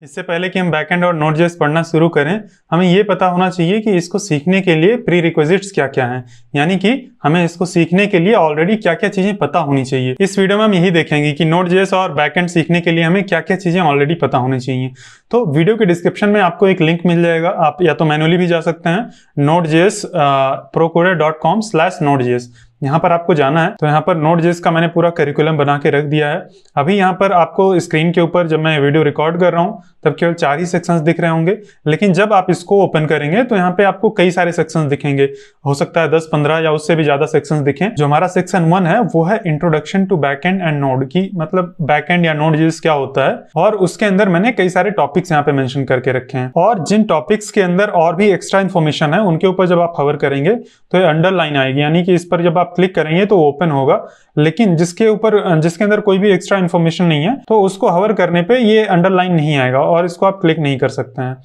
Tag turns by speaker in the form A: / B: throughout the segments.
A: इससे पहले कि हम बैकएंड और नोड.जेएस पढ़ना शुरू करें, हमें ये पता होना चाहिए कि इसको सीखने के लिए प्री रिक्विजिट्स क्या क्या हैं। यानी कि हमें इसको सीखने के लिए ऑलरेडी क्या क्या चीजें पता होनी चाहिए। इस वीडियो में हम यही देखेंगे कि नोड.जेएस और बैकएंड सीखने के लिए हमें क्या क्या चीजें ऑलरेडी पता होनी चाहिए। तो वीडियो के डिस्क्रिप्शन में आपको एक लिंक मिल जाएगा, आप या तो मैनुअली भी जा सकते हैं, node.js procoder.com/node.js यहाँ पर आपको जाना है। तो यहाँ पर नोड.जेएस का मैंने पूरा करिकुलम बना के रख दिया है। अभी यहाँ पर आपको स्क्रीन के ऊपर जब मैं वीडियो रिकॉर्ड कर रहा हूँ तब केवल 4 ही सेक्शंस दिख रहे होंगे, लेकिन जब आप इसको ओपन करेंगे तो यहाँ पे आपको कई सारे सेक्शंस दिखेंगे। हो सकता है 10-15 या उससे भी ज्यादा सेक्शंस दिखें। जो हमारा सेक्शन 1 है वो है introduction to backend and node, की मतलब बैकएंड या नोड.जेएस क्या होता है, और उसके अंदर मैंने कई सारे टॉपिक्स यहाँ पे मेंशन करके रखे हैं। और जिन टॉपिक्स के अंदर और भी एक्स्ट्रा इन्फॉर्मेशन है उनके ऊपर जब आप हवर करेंगे तो ये अंडरलाइन आएगी, यानी कि इस पर जब आप क्लिक करेंगे तो ओपन होगा, लेकिन जिसके अंदर कोई भी एक्स्ट्रा इन्फॉर्मेशन नहीं है तो उसको हवर करने पे ये अंडरलाइन नहीं आएगा और इसको आप क्लिक नहीं कर सकते हैं।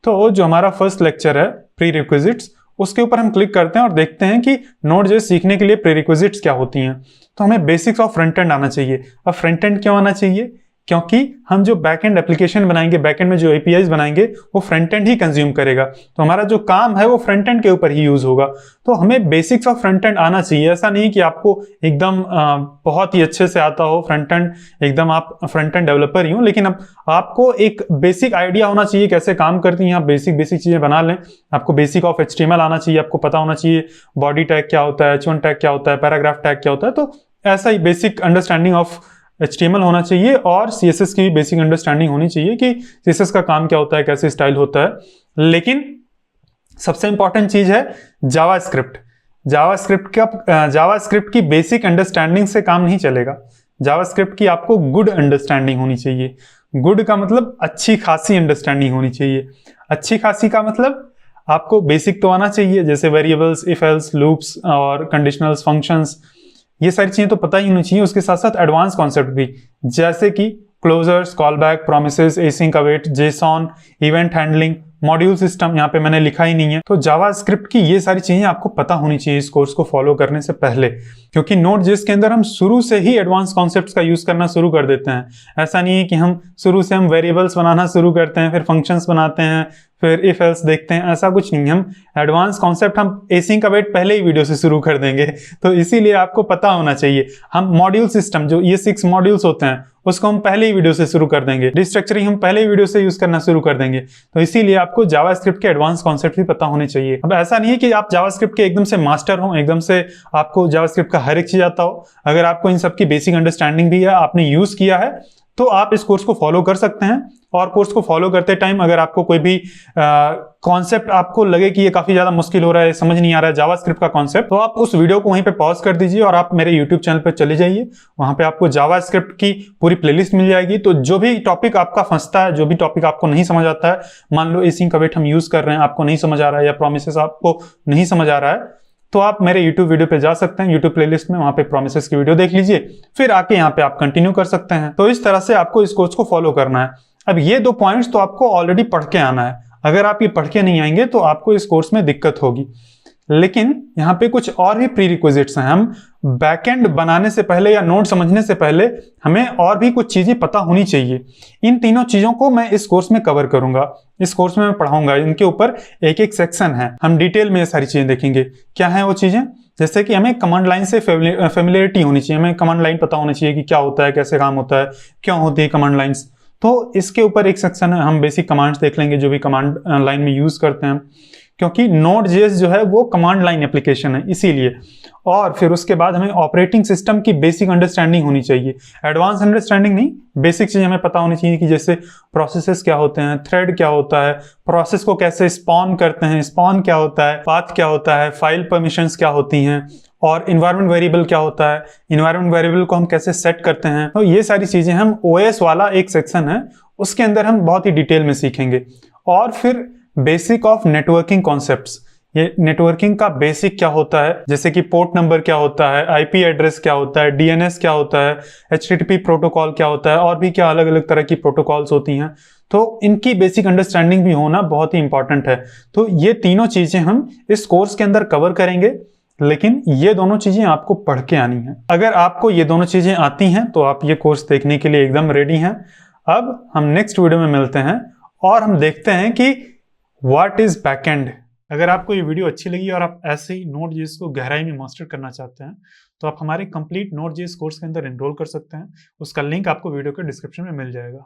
A: तो जो हमारा फर्स्ट लेक्चर है प्री रिक्विजिट्स, उसके ऊपर हम क्लिक करते हैं और देखते हैं कि नोड.जेएस सीखने के लिए प्री रिक्विजिट्स क्या होती हैं। तो हमें बेसिक्स ऑफ फ्रंट एंड आना चाहिए। अब फ्रंट एंड क्यों आना चाहिए? क्योंकि हम जो बैकएंड एप्लीकेशन बनाएंगे, बैकएंड में जो एपीआईज बनाएंगे वो फ्रंट एंड ही कंज्यूम करेगा, तो हमारा जो काम है वो फ्रंट एंड के ऊपर ही यूज होगा। तो हमें बेसिक्स ऑफ फ्रंट एंड आना चाहिए। ऐसा नहीं कि आपको एकदम बहुत ही अच्छे से आता हो फ्रंट एंड, एकदम आप फ्रंट एंड डेवलपर ही हो, लेकिन अब आपको एक बेसिक आइडिया होना चाहिए कैसे काम करती हैं। आप बेसिक चीजें बना लें। आपको बेसिक ऑफ एचटीएमएल आना चाहिए, आपको पता होना चाहिए बॉडी टैग क्या होता है, H1 टैग क्या होता है, पैराग्राफ टैग क्या होता है। तो ऐसा ही बेसिक अंडरस्टैंडिंग ऑफ HTML होना चाहिए और CSS की भी बेसिक अंडरस्टैंडिंग होनी चाहिए कि CSS का काम क्या होता है, कैसे स्टाइल होता है। लेकिन सबसे इंपॉर्टेंट चीज है जावास्क्रिप्ट। जावास्क्रिप्ट की बेसिक अंडरस्टैंडिंग से काम नहीं चलेगा। जावास्क्रिप्ट की आपको गुड अंडरस्टैंडिंग होनी चाहिए। गुड का मतलब अच्छी खासी अंडरस्टैंडिंग होनी चाहिए। अच्छी खासी का मतलब आपको बेसिक तो आना चाहिए, जैसे वेरिएबल्स, इफ एल्स, लूप्स और कंडीशनल्स, फंक्शंस, ये सारी चीजें तो पता ही होनी चाहिए। उसके साथ साथ एडवांस कॉन्सेप्ट भी, जैसे कि closures, callback, promises, async await, JSON, event handling, module system, यहाँ पे मैंने लिखा ही नहीं है। तो जावास्क्रिप्ट की ये सारी चीजें आपको पता होनी चाहिए इस कोर्स को फॉलो करने से पहले, क्योंकि नोड.जेएस के अंदर हम शुरू से ही एडवांस कॉन्सेप्ट्स का यूज करना शुरू कर देते हैं। ऐसा नहीं है कि हम शुरू से वेरिएबल्स बनाना शुरू करते हैं, फिर फंक्शंस बनाते हैं, फिर इफ एल्स देखते हैं, ऐसा कुछ नहीं। हम एडवांस कॉन्सेप्ट हम एसिंक अवेट पहले ही वीडियो से शुरू कर देंगे। तो इसीलिए आपको पता होना चाहिए। हम मॉड्यूल सिस्टम, जो ये 6 मॉड्यूल्स होते हैं, उसको हम पहले ही वीडियो से शुरू कर देंगे। रिस्ट्रक्चरिंग हम पहले ही वीडियो से यूज करना शुरू कर देंगे। तो इसीलिए आपको जावास्क्रिप्ट के एडवांस कॉन्सेप्ट भी पता होने चाहिए। अब ऐसा नहीं है कि आप जावास्क्रिप्ट के एकदम से मास्टर हो, एकदम से आपको जावास्क्रिप्ट का हर एक चीज आता हो। अगर आपको इन सब की बेसिक अंडरस्टैंडिंग भी है, आपने यूज किया है, तो आप इस कोर्स को फॉलो कर सकते हैं। और कोर्स को फॉलो करते टाइम अगर आपको कोई भी कॉन्सेप्ट आपको लगे कि ये काफी ज्यादा मुश्किल हो रहा है, समझ नहीं आ रहा है जावास्क्रिप्ट का कॉन्सेप्ट, तो आप उस वीडियो को वहीं पे पॉज कर दीजिए और आप मेरे यूट्यूब चैनल पे चले जाइए। वहां पे आपको जावास्क्रिप्ट की पूरी प्लेलिस्ट मिल जाएगी। तो जो भी टॉपिक आपका फंसता है, जो भी टॉपिक आपको नहीं समझ आता है, मान लो एसिंक अवेट हम यूज कर रहे हैं, आपको नहीं समझ आ रहा है, या प्रोमिसेस आपको नहीं समझ आ रहा है, तो आप मेरे YouTube वीडियो पे जा सकते हैं, YouTube प्लेलिस्ट में, वहां पे प्रोमिसेस की वीडियो देख लीजिए, फिर आके यहाँ पे आप कंटिन्यू कर सकते हैं। तो इस तरह से आपको इस कोर्स को फॉलो करना है। अब ये 2 पॉइंट्स तो आपको ऑलरेडी पढ़ के आना है। अगर आप ये पढ़ के नहीं आएंगे तो आपको इस कोर्स में दिक्कत होगी। लेकिन यहाँ पे कुछ और भी प्री रिक्विजिट्स हैं। हम बैकएंड बनाने से पहले या नोड समझने से पहले हमें और भी कुछ चीजें पता होनी चाहिए। इन तीनों चीजों को मैं इस कोर्स में कवर करूंगा। इस कोर्स में मैं पढ़ाऊंगा। इनके ऊपर एक सेक्शन है, हम डिटेल में ये सारी चीजें देखेंगे। क्या है वो चीजें? जैसे कि हमें कमांड लाइन से फेमिलियरिटी होनी चाहिए। हमें कमांड लाइन पता होना चाहिए कि क्या होता है, कैसे काम होता है, क्यों होती है कमांड लाइन्स। तो इसके ऊपर एक सेक्शन है, हम बेसिक कमांड्स देख लेंगे जो भी कमांड लाइन में यूज करते हैं, क्योंकि नोड.जेएस जो है वो कमांड लाइन एप्लीकेशन है, इसीलिए। और फिर उसके बाद हमें ऑपरेटिंग सिस्टम की बेसिक अंडरस्टैंडिंग होनी चाहिए। एडवांस अंडरस्टैंडिंग नहीं, बेसिक चीज हमें पता होनी चाहिए कि जैसे प्रोसेसेस क्या होते हैं, थ्रेड क्या होता है, प्रोसेस को कैसे स्पॉन करते हैं, स्पॉन क्या होता है, पाथ क्या होता है, फाइल परमिशंस क्या होती हैं, और इन्वायरमेंट वेरिएबल क्या होता है, इन्वायरमेंट वेरिएबल को हम कैसे सेट करते हैं। तो ये सारी चीजें हम ओएस वाला एक सेक्शन है, उसके अंदर हम बहुत ही डिटेल में सीखेंगे। और फिर बेसिक ऑफ नेटवर्किंग कॉन्सेप्ट्स, ये नेटवर्किंग का बेसिक क्या होता है, जैसे कि पोर्ट नंबर क्या होता है, आईपी एड्रेस क्या होता है, डीएनएस क्या होता है, एचटीटीपी प्रोटोकॉल क्या होता है, और भी क्या अलग अलग तरह की प्रोटोकॉल्स होती हैं। तो इनकी बेसिक अंडरस्टैंडिंग भी होना बहुत ही इंपॉर्टेंट है। तो ये तीनों चीजें हम इस कोर्स के अंदर कवर करेंगे। लेकिन ये दोनों चीजें आपको पढ़ के आनी है। अगर आपको ये दोनों चीजें आती हैं तो आप ये कोर्स देखने के लिए एकदम रेडी हैं। अब हम नेक्स्ट वीडियो में मिलते हैं और हम देखते हैं कि व्हाट इज बैकएंड। अगर आपको ये वीडियो अच्छी लगी और आप ऐसे ही Node.js को गहराई में मास्टर करना चाहते हैं तो आप हमारे कंप्लीट Node.js कोर्स के अंदर एनरोल कर सकते हैं। उसका लिंक आपको वीडियो के डिस्क्रिप्शन में मिल जाएगा।